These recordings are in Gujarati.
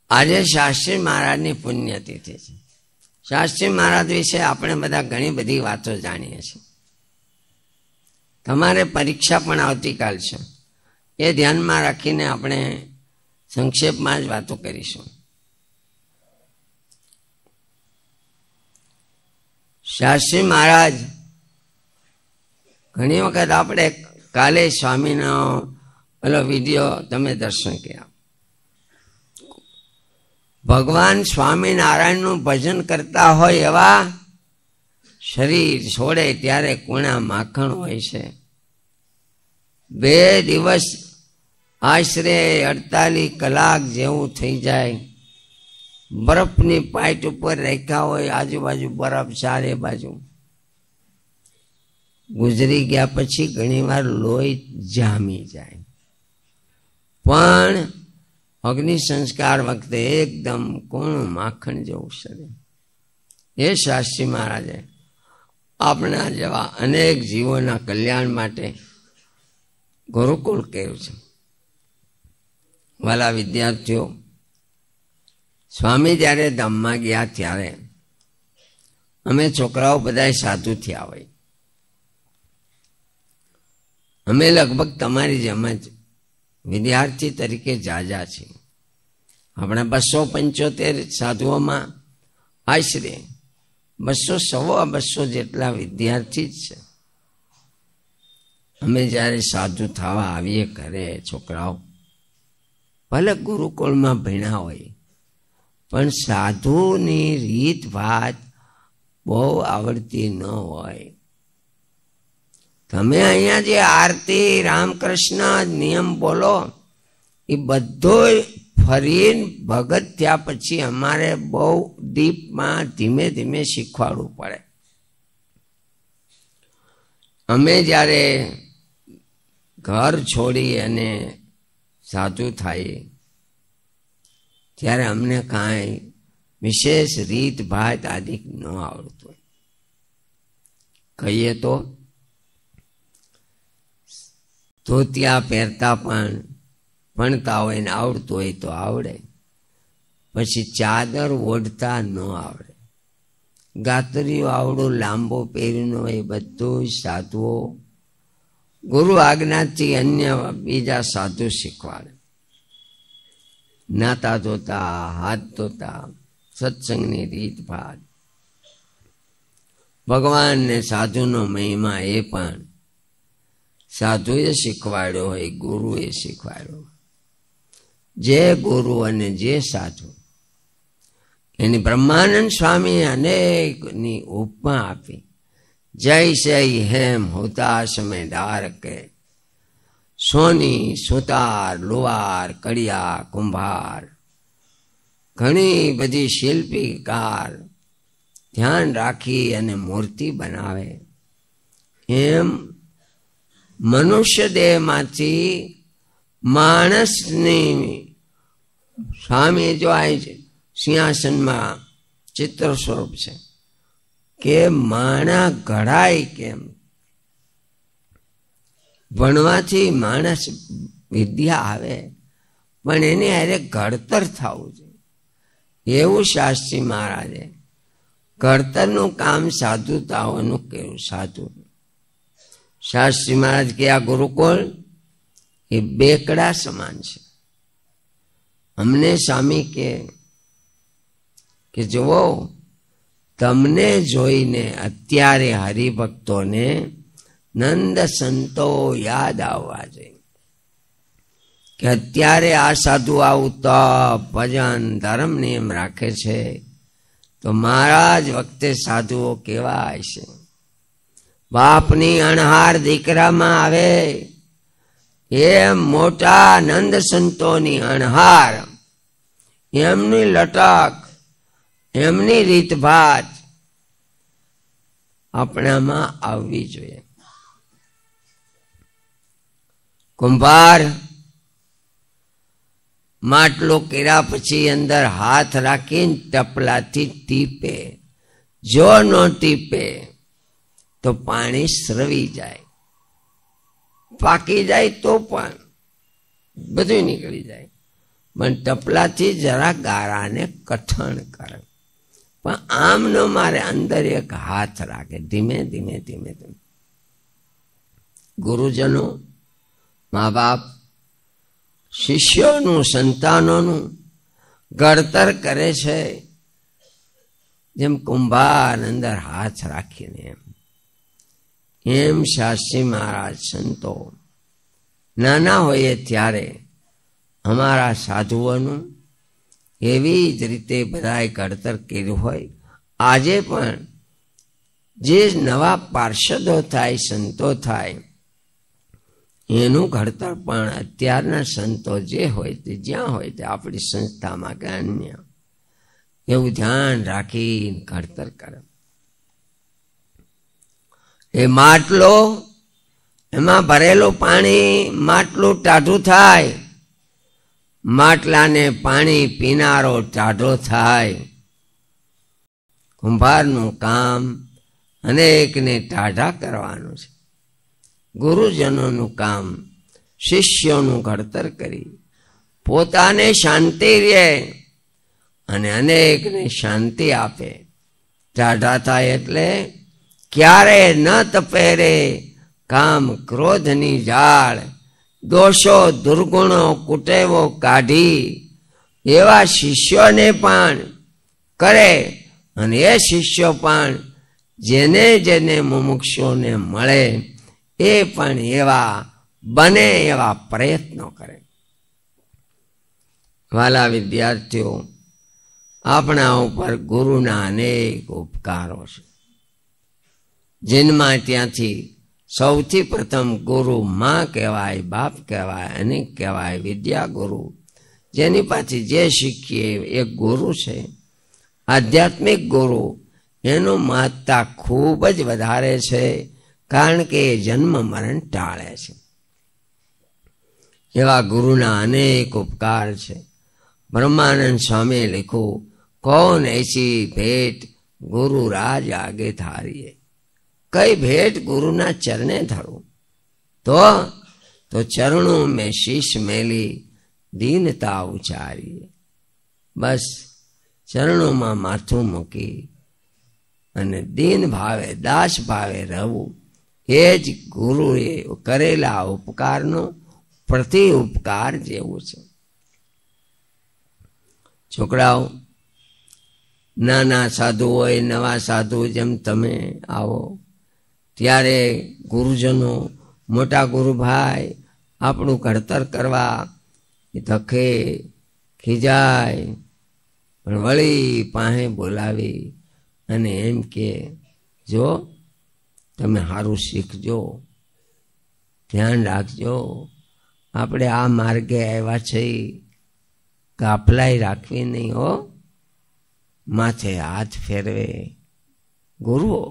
આજે શાસ્ત્રી મહારાજની પુણ્યતિથિ છે. શાસ્ત્રી મહારાજ વિશે આપણે બધા ઘણી બધી વાતો જાણીએ છીએ. તમારે પરીક્ષા પણ આવતીકાલ છે, એ ધ્યાનમાં રાખીને આપણે સંક્ષેપમાં જ વાતો કરીશું. શાસ્ત્રી મહારાજ ઘણી વખત આપણે કાલે સ્વામીનો પેલો વિડીયો તમે દર્શન કર્યા. ભગવાન સ્વામિનારાયણનું ભજન કરતા હોય એવા શરીર છોડે ત્યારે કુણા માખણ હોય છે. 2 દિવસ આશરે 48 કલાક જેવું થઈ જાય. બરફની પાઇટ ઉપર રાખ્યા હોય, આજુબાજુ બરફ ચારે બાજુ. ગુજરી ગયા પછી ઘણીવાર લોહી જામી જાય, પણ અગ્નિ સંસ્કાર વખતે એકદમ કોણું માખણ જેવું શરીર. એ શાસ્ત્રી મહારાજે આપણા જેવા અનેક જીવોના કલ્યાણ માટે ગુરુકુળ કર્યું છે. વાલા વિદ્યાર્થીઓ, સ્વામી જ્યારે ધામમાં ગયા ત્યારે અમે છોકરાઓ બધા સાધુ થયા હોય. અમે લગભગ તમારી જેમ જ વિદ્યાર્થી તરીકે જાજા છીએ. આપણા 275 સાધુઓમાં આશરે 200 જેટલા વિદ્યાર્થી જ છે. અમે જ્યારે સાધુ થવા આવીએ ઘરે, છોકરાઓ ભલે ગુરુકુળમાં ભણ્યા હોય, પણ સાધુની રીત વાત બહુ આવડતી ન હોય. તમે અહીંયા જે આરતી, રામકૃષ્ણ નિયમ બોલો, એ બધો ફરીને ભગત થયા પછી અમારે બહુ ડીપમાં ધીમે ધીમે શીખવાડવું પડે. અમે જ્યારે ઘર છોડી અને સાધુ થાય ત્યારે અમને કાંઈ વિશેષ રીત ભાત આદિ ન આવડતું. કહીએ તો ધોતિયા પહેરતા પણ ભણતા હોય ને આવડતું હોય તો આવડે, પછી ચાદર ઓઢતા ન આવડે. ગાતરીઓ આવડું લાંબો પહેરીને હોય બધું સાધુઓ ગુરુ આજ્ઞાથી અન્ય બીજા સાધુ શીખવાડે. નાતા ધોતા, હાથ ધોતા, સત્સંગની રીત ભાત. ભગવાન ને સાધુનો મહિમા એ પણ સાધુએ શીખવાડ્યો હોય, ગુરુએ શીખવાડ્યો. જે ગુરુ અને જે સાધુ, એની બ્રહ્માનંદ સ્વામી અનેકની ઉપમા આપી. જૈસે હેમ હુતાશ મેં ડાર કે, સોની સુતાર લુવાર કડિયા કુંભાર. ઘણી બધી શિલ્પીકાર ધ્યાન રાખી અને મૂર્તિ બનાવે. એમ મનુષ્ય દેહમાંથી માણસની સ્વામી જો આ સિંહાસનમાં ચિત્ર સ્વરૂપ છે કે માણા ઘડાય કેમ. ભણવાથી માણસ વિદ્યા આવે, પણ એની હારે ઘડતર થવું જોઈએ. એવું શાસ્ત્રી મહારાજે ઘડતરનું કામ સાધુતાઓનું કર્યું. સાધુ શાસ્ત્રી મહારાજ કે આ ગુરુકુળ એ બેકડા સમાન છે. અમને સ્વામી કે જુઓ, તમને જોઈને અત્યારે હરિભક્તોને નંદ સંતો યાદ આવવા જોઈએ કે અત્યારે આ સાધુ આવું તપ, ભજન, ધર્મ નિયમ રાખે છે, તો મહારાજ વખતે સાધુઓ કેવા હશે. બાપની અણહાર દીકરામાં આવે એમ મોટા નંદ સંતોની અણહાર, એમની લટક, એમની રીતભાત આપણામાં આવવી જોઈએ. કુંભાર માટલો કર્યા પછી અંદર હાથ રાખીને ટપલાથી ટીપે. જો ન ટીપે તો પાણી સ્રવી જાય, પાકી જાય તો પણ બધું નીકળી જાય. પણ ટપલાથી જરા ગારાને કઠણ કરે, પણ આમ ન મારે, અંદર એક હાથ રાખે, ધીમે ધીમે ધીમે ધીમે. ગુરુજનો, મા બાપ શિષ્યોનું, સંતાનોનું ઘડતર કરે છે, જેમ કુંભાર અંદર હાથ રાખીને એમ શાસ્ત્રી મહારાજ સંતો નાના હોઈએ ત્યારે અમારા સાધુઓનું એવી જ રીતે બધાએ ઘડતર કર્યું હોય. આજે પણ જે નવા પાર્ષદો થાય, સંતો થાય, એનું ઘડતર પણ અત્યારના સંતો જે હોય તે, જ્યાં હોય તે, આપણી સંસ્થામાં કે અન્ય, એવું ધ્યાન રાખીને ઘડતર કરે. એ માટલો, એમાં ભરેલું પાણી માટલું ટાઢું થાય, માટલાને પાણી પીનારો ટાઢો થાય. કુંભારનું કામ અનેકને ટાઢા કરવાનું છે. ગુરુજનોનું કામ શિષ્યોનું ઘડતર કરી પોતાને શાંતિ રહે અને અનેકને શાંતિ આપે. ટાઢા થાય એટલે ક્યારે ન તપે રે કામ ક્રોધની જાળ, દોષો દુર્ગુણો કુટેવો કાઢી, એવા શિષ્યોને પણ કરે. અને એ શિષ્યો પણ જેને જેને મુમુક્ષુને મળે એ પણ એવા બને એવા પ્રયત્નો કરે. વાલા વિદ્યાર્થીઓ, આપણા ઉપર ગુરુના અનેક ઉપકારો છે. જન્મા ત્યાંથી સૌથી પ્રથમ ગુરુ માં કહેવાય, બાપ કહેવાય, અનેક કહેવાય, વિદ્યા ગુરુ. જેની પાસેથી જે શીખીએ એ ગુરુ છે. આધ્યાત્મિક ગુરુ એનું મહત્તા ખૂબ જ વધારે છે, કારણ કે એ જન્મ મરણ ટાળે છે. એવા ગુરુના અનેક ઉપકાર છે. બ્રહ્માનંદ સ્વામીએ લખ્યું, કોણ એસી ભેટ ગુરુ રાજ આગે ધારીએ. કઈ ભેટ ગુરુના ચરણે ધરું, તો ચરણો મેં શીશ મેલી દીનતા ઉચારીએ. બસ ચરણોમાં માથું મૂકી અને દીન ભાવે, દાસ ભાવે રહેવું, એ જ ગુરુએ કરેલા ઉપકારનો પ્રતિ ઉપકાર જેવું છે. છોકરાઓ, નાના સાધુ હોય, નવા સાધુ, જેમ તમે આવો ત્યારે ગુરુજનો, મોટા ગુરુભાઈ આપણું ઘડતર કરવા ધકે ખીજાય, પણ વળી પાસે બોલાવી અને એમ કે, જો તમે સારું શીખજો, ધ્યાન રાખજો, આપણે આ માર્ગે આવ્યા છે, ગાફલાઈ રાખવી નહીં હો. માથે હાથ ફેરવે ગુરુઓ,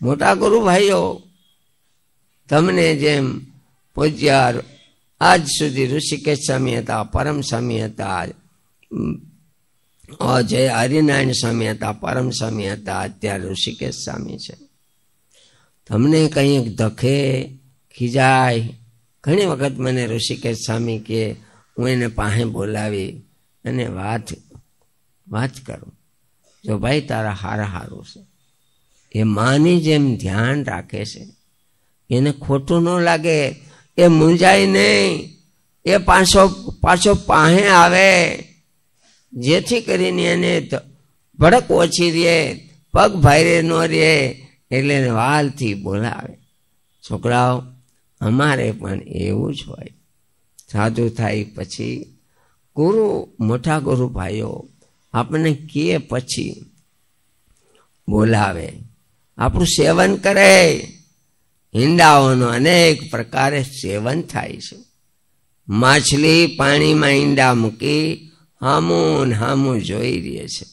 મોટા ગુરુ ભાઈઓ. તમને જેમ પૂજ્ય આજ સુધી ઋષિકેશ સ્વામી હતા, પરમ સ્વામી હતા, જય હરિનારાયણ સ્વામી હતા, પરમ સ્વામી હતા, અત્યારે ઋષિકેશ સ્વામી છે. તમને કંઈક ધકે ખીજાય, ઘણી વખત મને ઋષિકેશ સ્વામી કે, હું એને પાસે બોલાવી અને વાત કરું, જો ભાઈ તારા હારું છે. એ માની જેમ ધ્યાન રાખે છે, એને ખોટું ન લાગે, એ મૂંઝાય નહીં, એ પાછો પાસે આવે, જેથી કરીને એને ભડક ઓછી રહે, પગ ભારે ન રહે, એટલે વાલથી બોલાવે. છોકરાઓ, અમારે પણ એવું જ હોય. સાધુ થાય પછી ગુરુ, મોટા ગુરુ ભાઈઓ આપણને કે પછી બોલાવે, આપણું સેવન કરે. ઈંડાઓનું અનેક પ્રકારે સેવન થાય છે. માછલી પાણીમાં ઈંડા મૂકી હામું જોઈ રહે છે,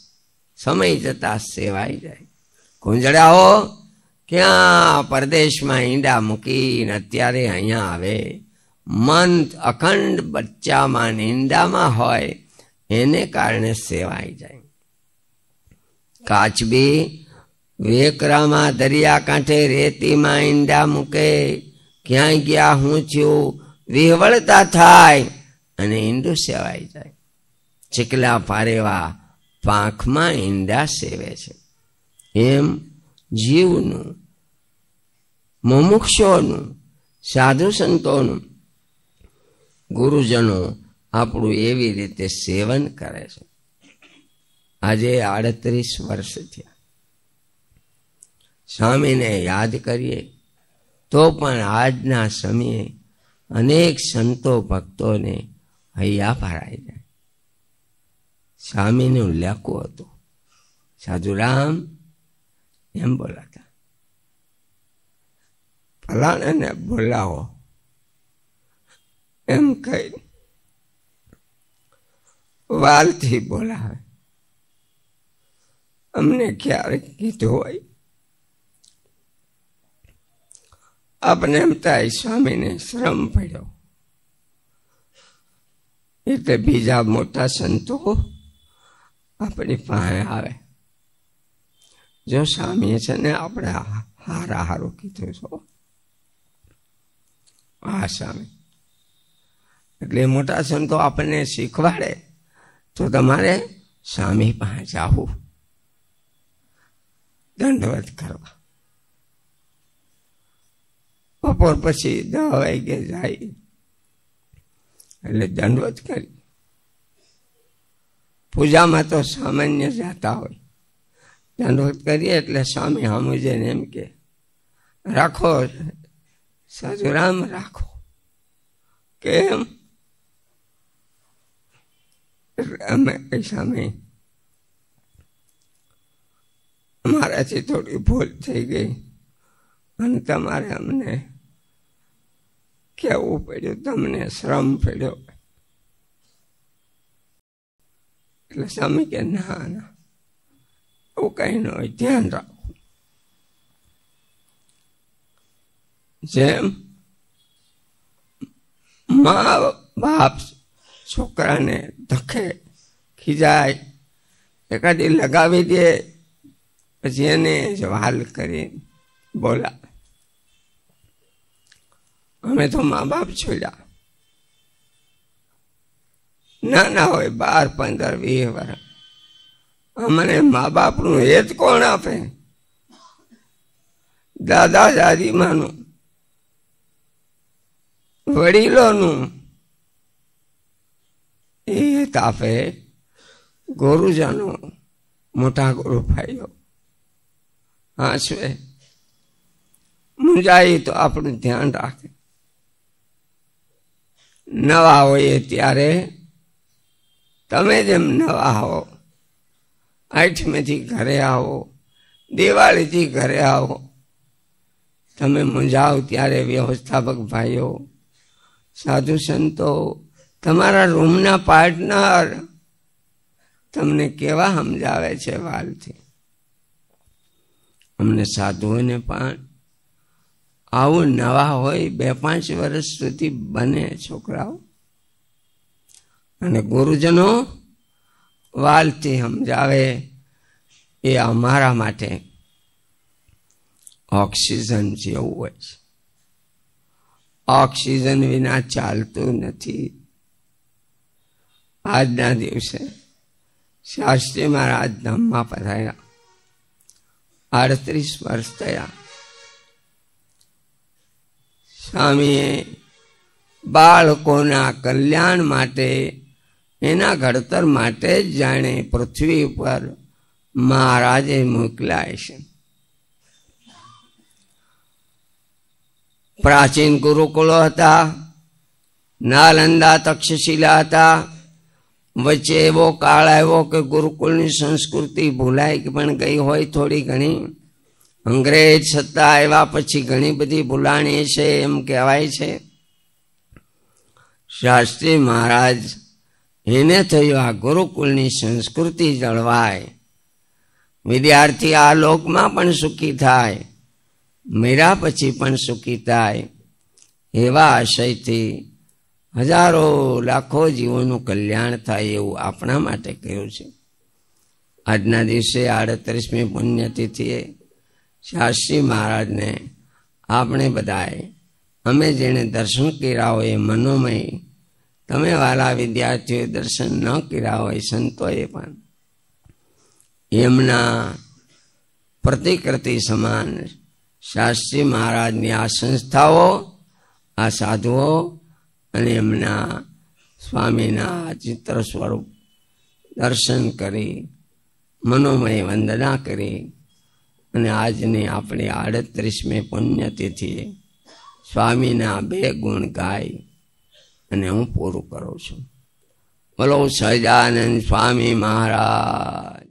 સમય જતા સેવાઈ જાય. કુંજડાઓ ક્યાં પરદેશમાં ઈંડા મૂકીને અત્યારે અહીંયા આવે, મન અખંડ બચ્ચામાં ઈંડામાં હોય, એને કારણે સેવાઈ જાય. કાચબી વેકરામાં દરિયા કાંઠે રેતીમાં ઈંડા મૂકે, ક્યાંય ગયા હું થયું વિહવળતા થાય અને ઈંડું સેવાઈ જાય. ચીકલા પારેવા પાંખમાં ઈંડા સેવે છે, એમ જીવનું, મુમુક્ષોનું, સાધુ સંતોનું, ગુરુજનો આપણું એવી રીતે સેવન કરે છે. આજે 38 વર્ષ થયા. સ્વામીને યાદ કરીએ તો પણ આજના સમયે અનેક સંતો ભક્તોને હૈયા ભરાઈ જાય. સ્વામીનું લેખું હતું, સાધુરામ એમ બોલાતા, ફલાણાને બોલાવો એમ કહી વાલથી બોલાવે. અમને ક્યારેક કીધું હોય, આપણે એમ થાય સ્વામીને શ્રમ પડ્યો, એટલે બીજા મોટા સંતો આપણી પાસે આવે. જો સ્વામીએ છે ને આપણે હારું કીધું છો, આ સ્વામી એટલે મોટા સંતો આપણને શીખવાડે તો તમારે સ્વામી પાસે જાવું, દંડવત કરવા. બપોર પછી 10 વાગે જાય એટલે દંડવત કરી. પૂજામાં તો સામાન્ય જાતા હોય, દંડવત કરીએ એટલે સ્વામી સામું જઈને એમ કે રાખો સાધુરામ રાખો. કેમ? અમે સ્વામી અમારાથી થોડી ભૂલ થઈ ગઈ અને તમારે અમને કહેવું પડ્યું, તમને શ્રમ પડ્યો. એટલે સ્વામી કે ના એવું કઈ ન હોય, ધ્યાન રાખો. જેમ મા બાપ છોકરાને ધકે ખીજાય, એકાદી લગાવી દે, પછી એને જ વાલ કરી બોલા. અમે તો મા બાપ છોડ્યા, નાના હોય 12, 15, 20 વર્ષ. અમને મા બાપનું હેત કોણ આપે? દાદા દાદીમાનું, વડીલોનું એ હેત આપે ગુરુજનો, મોટા ગુરુ ભાઈઓ. હાંસવે મુંજાઈ તો આપણું ધ્યાન રાખે. નવા હોઈએ ત્યારે તમે જેમ નવા હો, 8મીથી ઘરે આવો, દિવાળીથી ઘરે આવો, તમે મુંજાવ ત્યારે વ્યવસ્થાપક ભાઈઓ, સાધુ સંતો, તમારા રૂમના પાર્ટનર તમને કેવા સમજાવે છે વાલથી. અમને સાધુઓને પણ આવું નવા હોય 2-5 વર્ષ સુધી બને છોકરાઓ, અને ગુરુજનો વાલથી સમજાવે. એ અમારા માટે ઓક્સિજન જેવું હોય છે. ઓક્સિજન વિના ચાલતું નથી. આજના દિવસે શાસ્ત્રી મહારાજ ધામમાં પધાર્યા, 38 વર્ષ થયા. સ્વામીએ બાળકોના કલ્યાણ માટે, એના ઘડતર માટે જ જાણે પૃથ્વી પર મહારાજે મોકલ્યા છે. પ્રાચીન ગુરુકુળો હતા, નાલંદા, તક્ષશિલા હતા. વચ્ચે એવો કાળ આવ્યો કે ગુરુકુળની સંસ્કૃતિ ભૂલાઈ પણ ગઈ હોય થોડી ઘણી. અંગ્રેજ સત્તા આવ્યા પછી ઘણી બધી ભૂલાણી છે એમ કહેવાય છે. શાસ્ત્રી મહારાજ એને થયું આ ગુરુકુળની સંસ્કૃતિ જળવાય, વિદ્યાર્થી આ લોકમાં પણ સુખી થાય, મર્યા પછી પણ સુખી થાય, એવા આશયથી હજારો લાખો જીવોનું કલ્યાણ થાય એવું આપણા માટે કહ્યું છે. આજના દિવસે 38મી પુણ્યતિથિએ શાસ્ત્રી મહારાજને આપણે બધાએ, અમે જેણે દર્શન કર્યા હોય, મનોમય તમે વાલા વિદ્યાર્થીઓ દર્શન ન કર્યા હોય સંતોએ પણ એમના પ્રતિકૃતિ સમાન શાસ્ત્રી મહારાજની આ સંસ્થાઓ, આ સાધુઓ અને એમના સ્વામીના ચિત્ર સ્વરૂપ દર્શન કરી મનોમય વંદના કરી અને આજની આપણી 38મી પુણ્યતિથિએ સ્વામીના 2 ગુણ ગાય અને હું પૂરું કરું છું. બોલો સહજાનંદ સ્વામી મહારાજ.